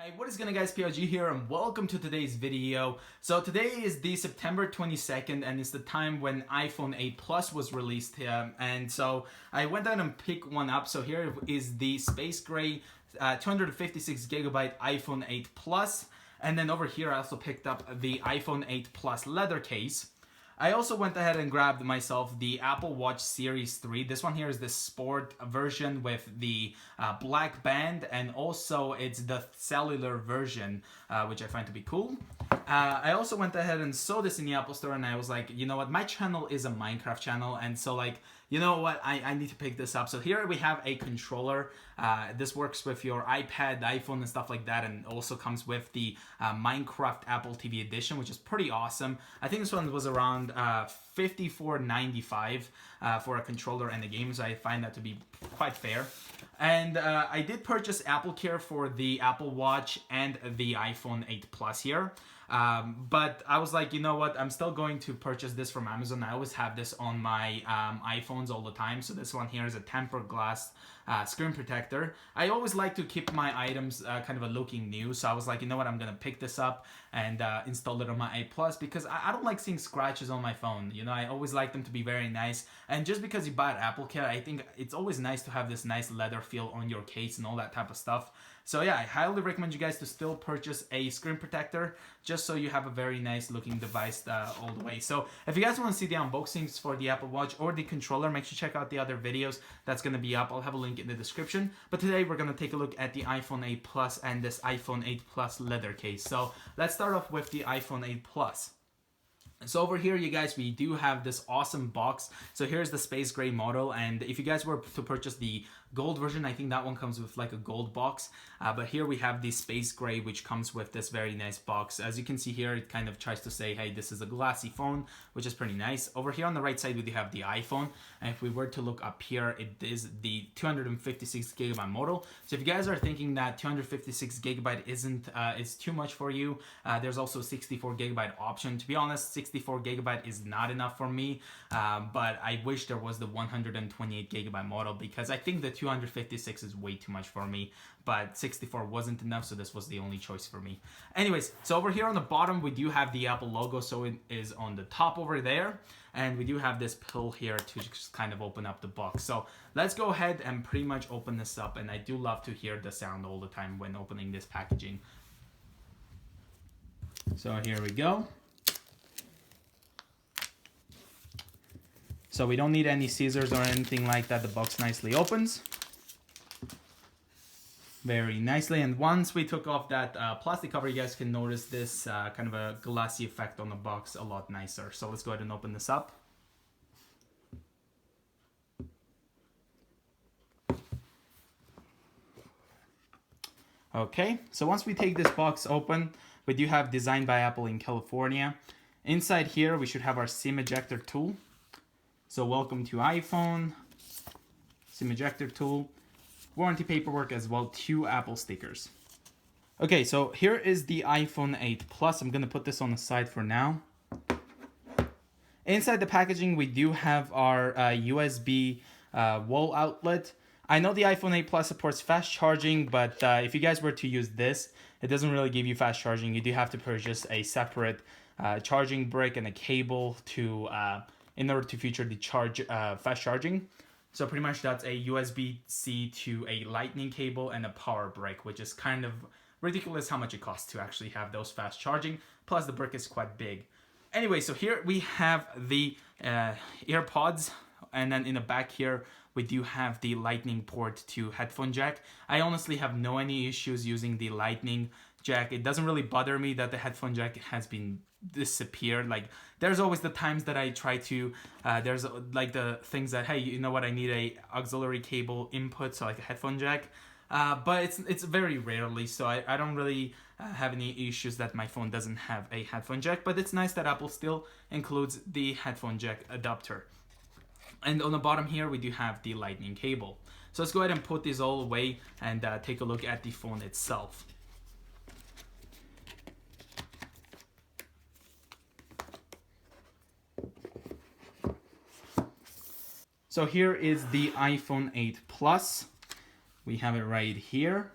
Hey, what is going on guys, PLG here and welcome to today's video. So today is the September 22nd and it's the time when iPhone 8 Plus was released here, and so I went out and picked one up. So here is the space gray 256GB iPhone 8 Plus, and then over here I also picked up the iPhone 8 Plus leather case. I also went ahead and grabbed myself the Apple Watch Series 3. This one here is the sport version with the black band, and also it's the cellular version, which I find to be cool. I also went ahead and saw this in the Apple Store, and I was like, you know what, my channel is a Minecraft channel, and so like, you know what, I need to pick this up. So here we have a controller. This works with your iPad, iPhone, and stuff like that, and also comes with the Minecraft Apple TV edition, which is pretty awesome. I think this one was around $54.95 for a controller and a game, so I find that to be quite fair. And I did purchase Apple Care for the Apple Watch and the iPhone 8 Plus here. But I was like, you know what, I'm still going to purchase this from Amazon. I always have this on my iPhones all the time. So this one here is a tempered glass screen protector. I always like to keep my items kind of looking new. So I was like, you know what, I'm going to pick this up and install it on my 8 Plus because I don't like seeing scratches on my phone. You know, I always like them to be very nice. And just because you buy Apple Care, I think it's always nice to have this nice leather feel on your case and all that type of stuff. So yeah, I highly recommend you guys to still purchase a screen protector just so you have a very nice looking device all the way. So if you guys want to see the unboxings for the Apple Watch or the controller, make sure you check out the other videos that's going to be up. I'll have a link in the description. But today we're going to take a look at the iPhone 8 Plus and this iPhone 8 Plus leather case. So let's start off with the iPhone 8 Plus. So over here, you guys, we do have this awesome box. So here's the space gray model, and if you guys were to purchase the gold version, I think that one comes with like a gold box, but here we have the space gray, which comes with this very nice box. As you can see here, it kind of tries to say, hey, this is a glassy phone, which is pretty nice. Over here on the right side, we do have the iPhone, and if we were to look up here, it is the 256GB model. So if you guys are thinking that 256GB isn't is too much for you, there's also a 64GB option. To be honest, 64GB is not enough for me, but I wish there was the 128GB model because I think the 256 is way too much for me, but 64 wasn't enough, so this was the only choice for me. Anyways, so over here on the bottom, we do have the Apple logo, so it is on the top over there, and we do have this pill here to just kind of open up the box. So let's go ahead and pretty much open this up, and I do love to hear the sound all the time when opening this packaging. So here we go. So we don't need any scissors or anything like that. The box nicely opens very nicely, and once we took off that plastic cover, you guys can notice this kind of a glassy effect on the box a lot nicer. So let's go ahead and open this up. Okay, so once we take this box open, we do have designed by Apple in California. Inside here, we should have our SIM ejector tool. So welcome to iPhone, SIM ejector tool, warranty paperwork as well, 2 Apple stickers. Okay, so here is the iPhone 8 Plus. I'm going to put this on the side for now. Inside the packaging, we do have our USB wall outlet. I know the iPhone 8 Plus supports fast charging, but if you guys were to use this, it doesn't really give you fast charging. You do have to purchase a separate charging brick and a cable to in order to feature the fast charging. So pretty much that's a USB-C to a lightning cable and a power brick, which is kind of ridiculous how much it costs to actually have those fast charging. Plus the brick is quite big. Anyway, so here we have the AirPods, and then in the back here, we do have the lightning port to headphone jack. I honestly have no any issues using the lightning jack. It doesn't really bother me that the headphone jack has been disappeared. Like there's always the times that I try to there's like the things that, hey, you know what, I need a auxiliary cable input, so like a headphone jack, but it's very rarely, so I don't really have any issues that my phone doesn't have a headphone jack. But it's nice that Apple still includes the headphone jack adapter. And on the bottom here, we do have the lightning cable. So let's go ahead and put this all away and take a look at the phone itself. So here is the iPhone 8 Plus. We have it right here.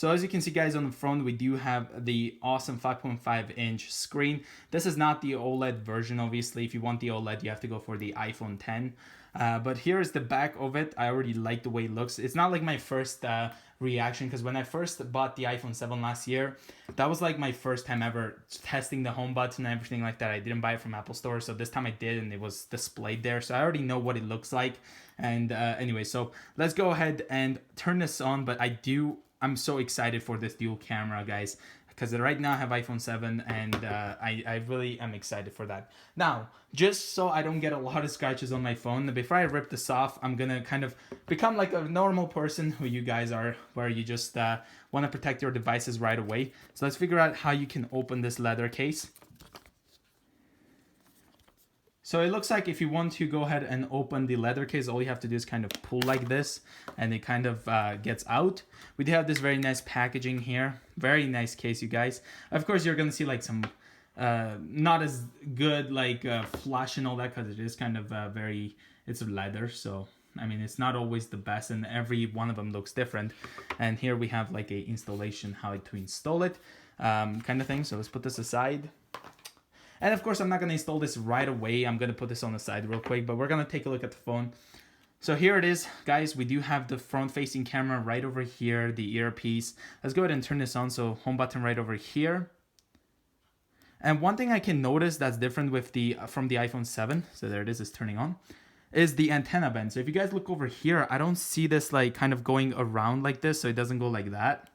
So as you can see, guys, on the front, we do have the awesome 5.5-inch screen. This is not the OLED version, obviously. If you want the OLED, you have to go for the iPhone 10. But here is the back of it. I already like the way it looks. It's not like my first reaction, because when I first bought the iPhone 7 last year, that was like my first time ever testing the home button and everything like that. I didn't buy it from Apple Store, so this time I did, and it was displayed there. So I already know what it looks like. And anyway, so let's go ahead and turn this on. But I'm so excited for this dual camera, guys, because right now I have iPhone 7, and I really am excited for that. Now, just so I don't get a lot of scratches on my phone, before I rip this off, I'm gonna kind of become like a normal person who you guys are, where you just want to protect your devices right away. So let's figure out how you can open this leather case. So it looks like if you want to go ahead and open the leather case, all you have to do is kind of pull like this, and it kind of gets out. We do have this very nice packaging here. Very nice case, you guys. Of course, you're going to see like some not as good like flash and all that, because it is kind of it's leather. So, I mean, it's not always the best, and every one of them looks different. And here we have like a installation, how to install it kind of thing. So let's put this aside. And of course, I'm not going to install this right away. I'm going to put this on the side real quick, but we're going to take a look at the phone. So here it is, guys. We do have the front-facing camera right over here, the earpiece. Let's go ahead and turn this on. So home button right over here. And one thing I can notice that's different with from the iPhone 7, so there it is, it's turning on, is the antenna bend. So if you guys look over here, I don't see this like kind of going around like this, so it doesn't go like that.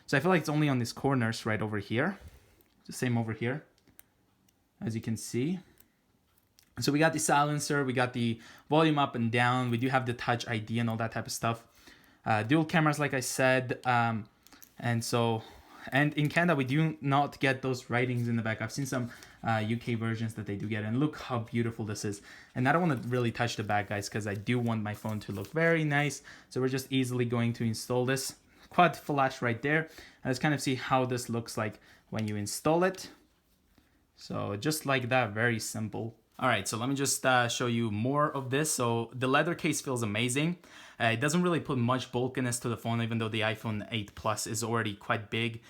So I feel like it's only on these corners right over here. The same over here, as you can see. So we got the silencer, we got the volume up and down, we do have the Touch ID and all that type of stuff. Dual cameras, like I said, and in Canada we do not get those writings in the back. I've seen some UK versions that they do get, and look how beautiful this is. And I don't want to really touch the back, guys, because I do want my phone to look very nice. So we're just easily going to install this. Quad flash right there. And let's kind of see how this looks like when you install it. So just like that, very simple. All right, so let me just show you more of this. So the leather case feels amazing. It doesn't really put much bulkiness to the phone, even though the iPhone 8 Plus is already quite big.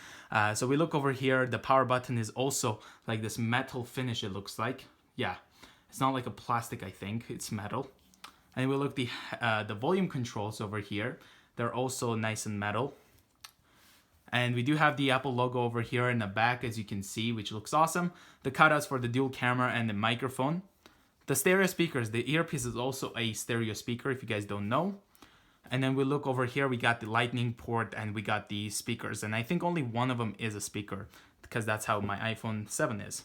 So we look over here, the power button is also like this metal finish, it looks like. Yeah, it's not like a plastic, I think, it's metal. And we look the volume controls over here. They're also nice and metal. And we do have the Apple logo over here in the back, as you can see, which looks awesome. The cutouts for the dual camera and the microphone. The stereo speakers, the earpiece is also a stereo speaker, if you guys don't know. And then we look over here, we got the lightning port and we got the speakers. And I think only one of them is a speaker, because that's how my iPhone 7 is.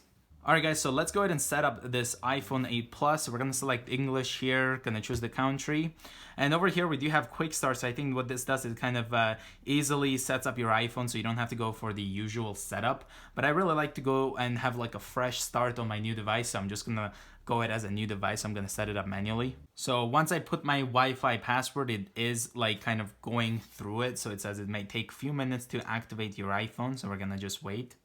Alright guys, so let's go ahead and set up this iPhone 8 Plus. We're going to select English here, going to choose the country. And over here we do have quick start, so I think what this does is kind of easily sets up your iPhone so you don't have to go for the usual setup. But I really like to go and have like a fresh start on my new device, so I'm just going to go ahead as a new device. I'm going to set it up manually. So once I put my Wi-Fi password, it is like kind of going through it. So it says it may take a few minutes to activate your iPhone, so we're going to just wait.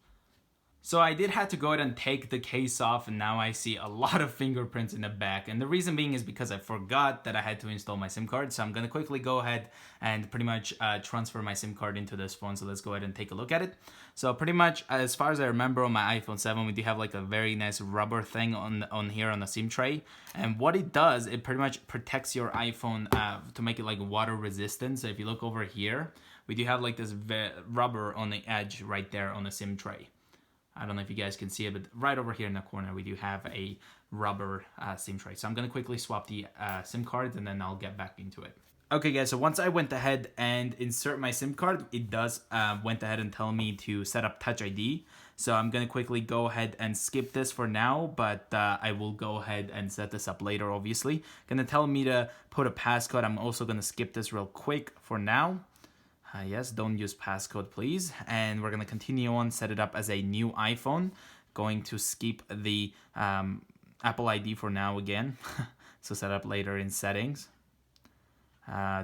So I did have to go ahead and take the case off, and now I see a lot of fingerprints in the back. And the reason being is because I forgot that I had to install my SIM card. So I'm going to quickly go ahead and pretty much transfer my SIM card into this phone. So let's go ahead and take a look at it. So pretty much, as far as I remember on my iPhone 7, we do have like a very nice rubber thing on here on the SIM tray. And what it does, it pretty much protects your iPhone to make it like water resistant. So if you look over here, we do have like this rubber on the edge right there on the SIM tray. I don't know if you guys can see it, but right over here in the corner, we do have a rubber SIM tray. So I'm going to quickly swap the SIM cards, and then I'll get back into it. Okay, guys, so once I went ahead and insert my SIM card, it does went ahead and tell me to set up Touch ID. So I'm going to quickly go ahead and skip this for now, but I will go ahead and set this up later, obviously. Going to tell me to put a passcode. I'm also going to skip this real quick for now. Yes, don't use passcode, please. And we're going to continue on, set it up as a new iPhone. Going to skip the Apple ID for now again. So set up later in settings.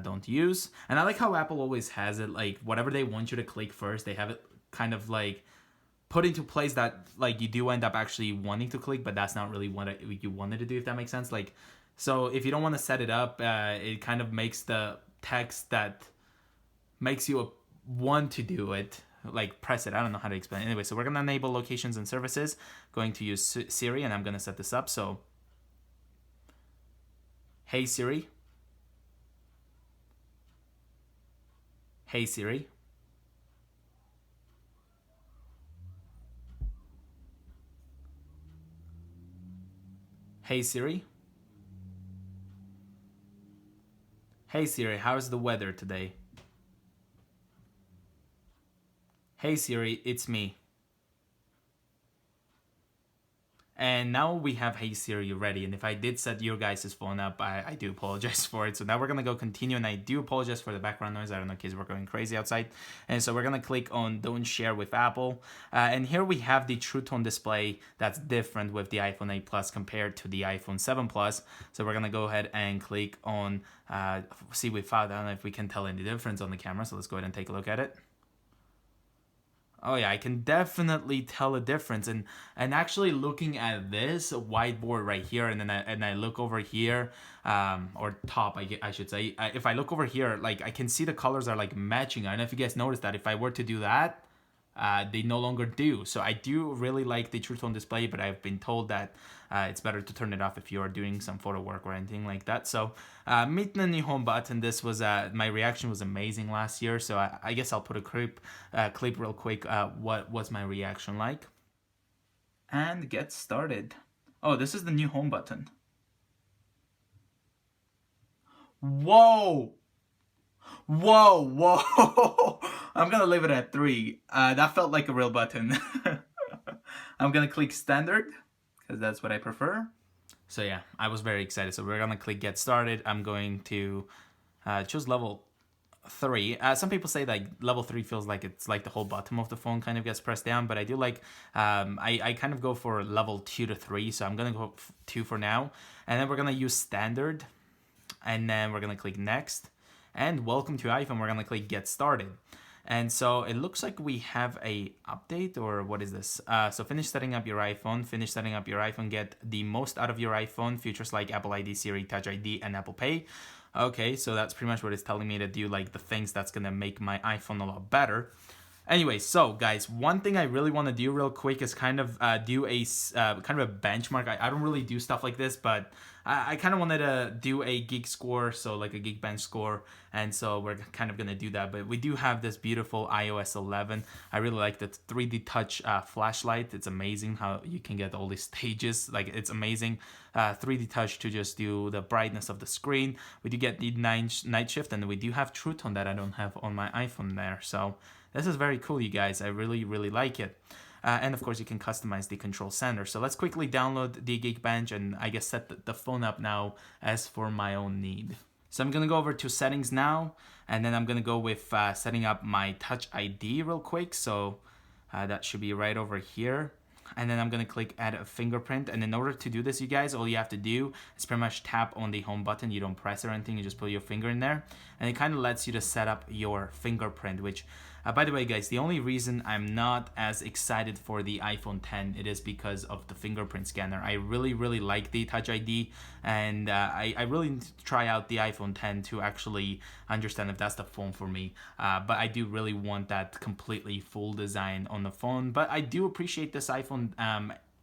Don't use. And I like how Apple always has it, like whatever they want you to click first, they have it kind of like put into place that like you do end up actually wanting to click, but that's not really what you wanted to do, if that makes sense. Like, so if you don't want to set it up, it kind of makes the text that makes you want to do it, like press it. I don't know how to explain it. Anyway, so we're gonna enable locations and services. Going to use Siri, and I'm gonna set this up. So, hey Siri. Hey Siri. Hey Siri. Hey Siri, how's the weather today? Hey Siri, it's me. And now we have Hey Siri ready. And if I did set your guys' phone up, I do apologize for it. So now we're going to go continue. And I do apologize for the background noise. I don't know, kids were going crazy outside. And so we're going to click on Don't Share with Apple. And here we have the True Tone display that's different with the iPhone 8 Plus compared to the iPhone 7 Plus. So we're going to go ahead and click on, see we found, I don't know if we can tell any difference on the camera. So let's go ahead and take a look at it. Oh yeah, I can definitely tell a difference, and actually looking at this whiteboard right here, and then I look over here, or top, I should say. If I look over here, like I can see the colors are like matching. I don't know if you guys noticed that. If I were to do that, they no longer do. So I do really like the True Tone display, but I've been told that it's better to turn it off if you are doing some photo work or anything like that. So meet the new home button. This was my reaction was amazing last year. So I guess I'll put a clip real quick. What was my reaction like? And get started. Oh, this is the new home button. Whoa! Whoa, whoa! I'm gonna leave it at 3. That felt like a real button. I'm gonna click standard because that's what I prefer. So yeah, I was very excited. So we're gonna click get started. I'm going to choose level 3. Some people say that level 3 feels like it's like the whole bottom of the phone kind of gets pressed down, but I do like I kind of go for level 2 to 3. So I'm gonna go 2 for now, and then we're gonna use standard, and then we're gonna click next. And welcome to iPhone. We're gonna click get started. And so it looks like we have a update, or what is this? So finish setting up your iPhone. Finish setting up your iPhone. Get the most out of your iPhone. Features like Apple ID, Siri, Touch ID, and Apple Pay. Okay, so that's pretty much what it's telling me to do, like the things that's gonna make my iPhone a lot better. Anyway, so guys, one thing I really want to do real quick is kind of do a kind of a benchmark. I don't really do stuff like this, but I kind of wanted to do a geek score, so like a Geekbench score, and so we're kind of gonna do that. But we do have this beautiful iOS 11. I really like the 3D touch flashlight. It's amazing how you can get all these stages. Like it's amazing 3D touch to just do the brightness of the screen. We do get the night shift, and we do have True Tone that I don't have on my iPhone there. So this is very cool, you guys. I really, really like it. And of course, you can customize the control center. So let's quickly download the Geekbench and I guess set the phone up now as for my own need. So I'm going to go over to settings now, and then I'm going to go with setting up my Touch ID real quick. So that should be right over here. And then I'm going to click add a fingerprint. And in order to do this, you guys, all you have to do is pretty much tap on the home button. You don't press or anything. You just put your finger in there. And it kind of lets you to set up your fingerprint, which by the way, guys, the only reason I'm not as excited for the iPhone 10, it is because of the fingerprint scanner. I really, really like the Touch ID, and I really need to try out the iPhone 10 to actually understand if that's the phone for me. But I do really want that completely full design on the phone. But I do appreciate this iPhone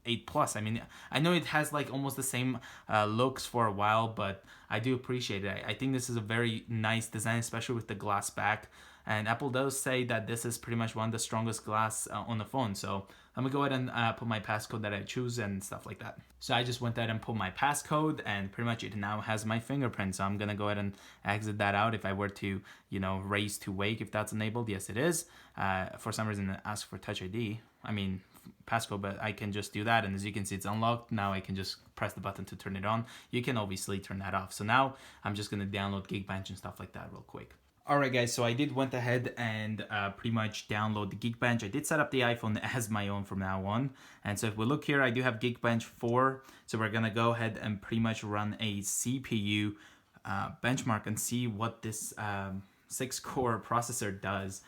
8 Plus. I mean, I know it has like almost the same looks for a while, but I do appreciate it. I think this is a very nice design, especially with the glass back. And Apple does say that this is pretty much one of the strongest glass on the phone. So I'm gonna go ahead and put my passcode that I choose and stuff like that. So I just went ahead and put my passcode, and pretty much it now has my fingerprint. So I'm gonna go ahead and exit that out. If I were to, raise to wake, if that's enabled, yes it is. For some reason it asks for Touch ID. I mean, passcode, but I can just do that, and as you can see, it's unlocked. Now I can just press the button to turn it on. You can obviously turn that off. So now I'm just gonna download Geekbench and stuff like that real quick. Alright guys, so I did went ahead and pretty much download the Geekbench. I did set up the iPhone as my own from now on. And so if we look here, I do have Geekbench 4. So we're gonna go ahead and pretty much run a CPU benchmark and see what this 6-core processor does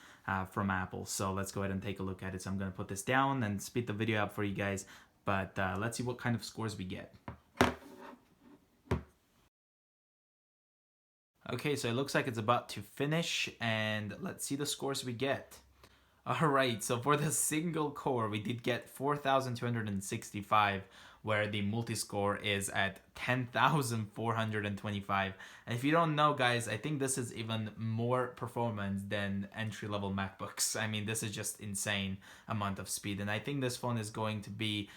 from Apple. So let's go ahead and take a look at it. So I'm gonna put this down and speed the video up for you guys. But let's see what kind of scores we get. Okay, so it looks like it's about to finish, and let's see the scores we get. Alright, so for the single core, we did get 4,265, where the multi-score is at 10,425. And if you don't know, guys, I think this is even more performance than entry-level MacBooks. I mean, this is just insane amount of speed, and I think this phone is going to be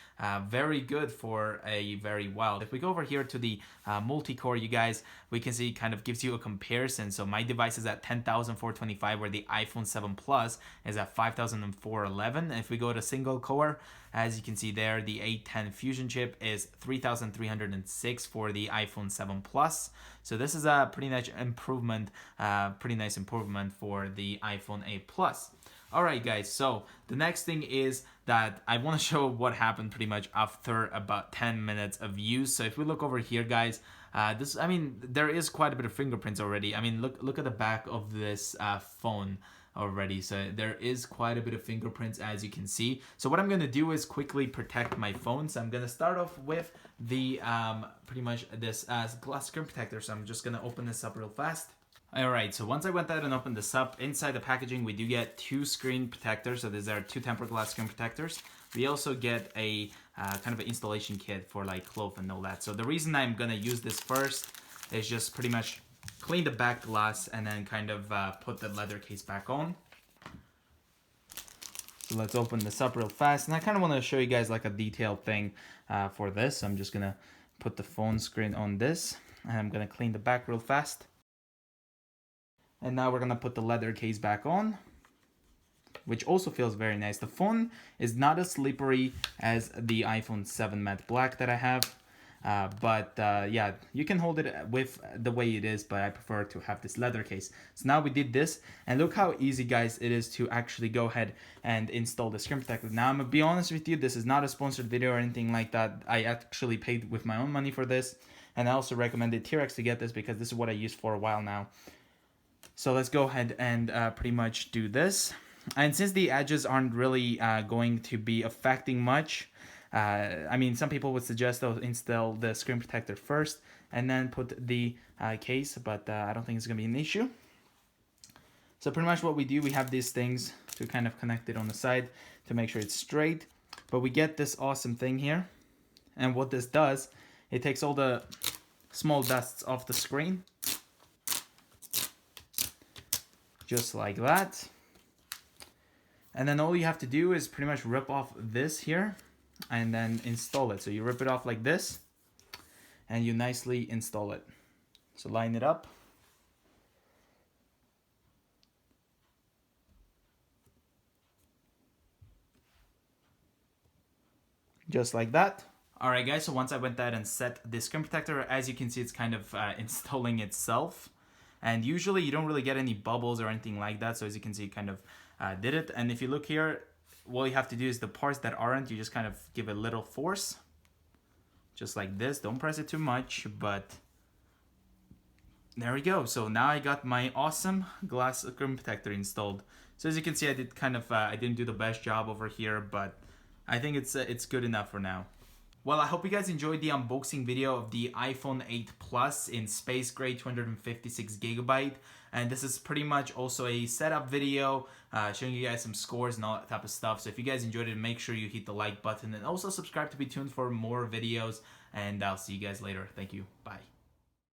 very good for a very while. If we go over here to the multi-core, you guys, we can see it kind of gives you a comparison. So my device is at 10,425, where the iPhone 7 Plus is at 5,411. If we go to single core, as you can see there, the A10 Fusion chip is 3,306 for the iPhone 7 Plus. So this is a pretty nice improvement, for the iPhone 8 Plus. Alright guys, so the next thing is that I want to show what happened pretty much after about 10 minutes of use. So if we look over here, guys, there is quite a bit of fingerprints already. I mean, look at the back of this phone already. So there is quite a bit of fingerprints, as you can see. So what I'm going to do is quickly protect my phone. So I'm going to start off with the pretty much this glass screen protector. So I'm just going to open this up real fast. Alright, so once I went ahead and opened this up, inside the packaging we do get 2 screen protectors. So these are 2 tempered glass screen protectors. We also get a kind of an installation kit for like clothes and all that. So the reason I'm going to use this first is just pretty much clean the back glass and then kind of put the leather case back on. So let's open this up real fast. And I kind of want to show you guys like a detailed thing for this. So I'm just going to put the phone screen on this, and I'm going to clean the back real fast. And now we're going to put the leather case back on, which also feels very nice. The phone is not as slippery as the iPhone 7 Matte Black that I have. Yeah, you can hold it with the way it is, but I prefer to have this leather case. So now we did this, and look how easy, guys, it is to actually go ahead and install the screen protector. Now, I'm gonna be honest with you, this is not a sponsored video or anything like that. I actually paid with my own money for this, and I also recommended T-Rex to get this because this is what I used for a while now. So let's go ahead and pretty much do this. And since the edges aren't really going to be affecting much, I mean, some people would suggest they'll install the screen protector first and then put the case, but I don't think it's going to be an issue. So pretty much what we do, we have these things to kind of connect it on the side to make sure it's straight. But we get this awesome thing here. And what this does, it takes all the small dusts off the screen. Just like that. And then all you have to do is pretty much rip off this here and then install it. So you rip it off like this and you nicely install it. So line it up. Just like that. Alright guys, so once I went ahead and set the screen protector, as you can see, it's kind of installing itself. And usually you don't really get any bubbles or anything like that. So as you can see, it kind of did it. And if you look here, what you have to do is the parts that aren't, you just kind of give a little force. Just like this. Don't press it too much, but there we go. So now I got my awesome glass screen protector installed. So as you can see, I did kind of, I didn't do the best job over here, but I think it's good enough for now. Well, I hope you guys enjoyed the unboxing video of the iPhone 8 Plus in space gray 256GB. And this is pretty much also a setup video showing you guys some scores and all that type of stuff. So if you guys enjoyed it, make sure you hit the like button and also subscribe to be tuned for more videos. And I'll see you guys later. Thank you. Bye.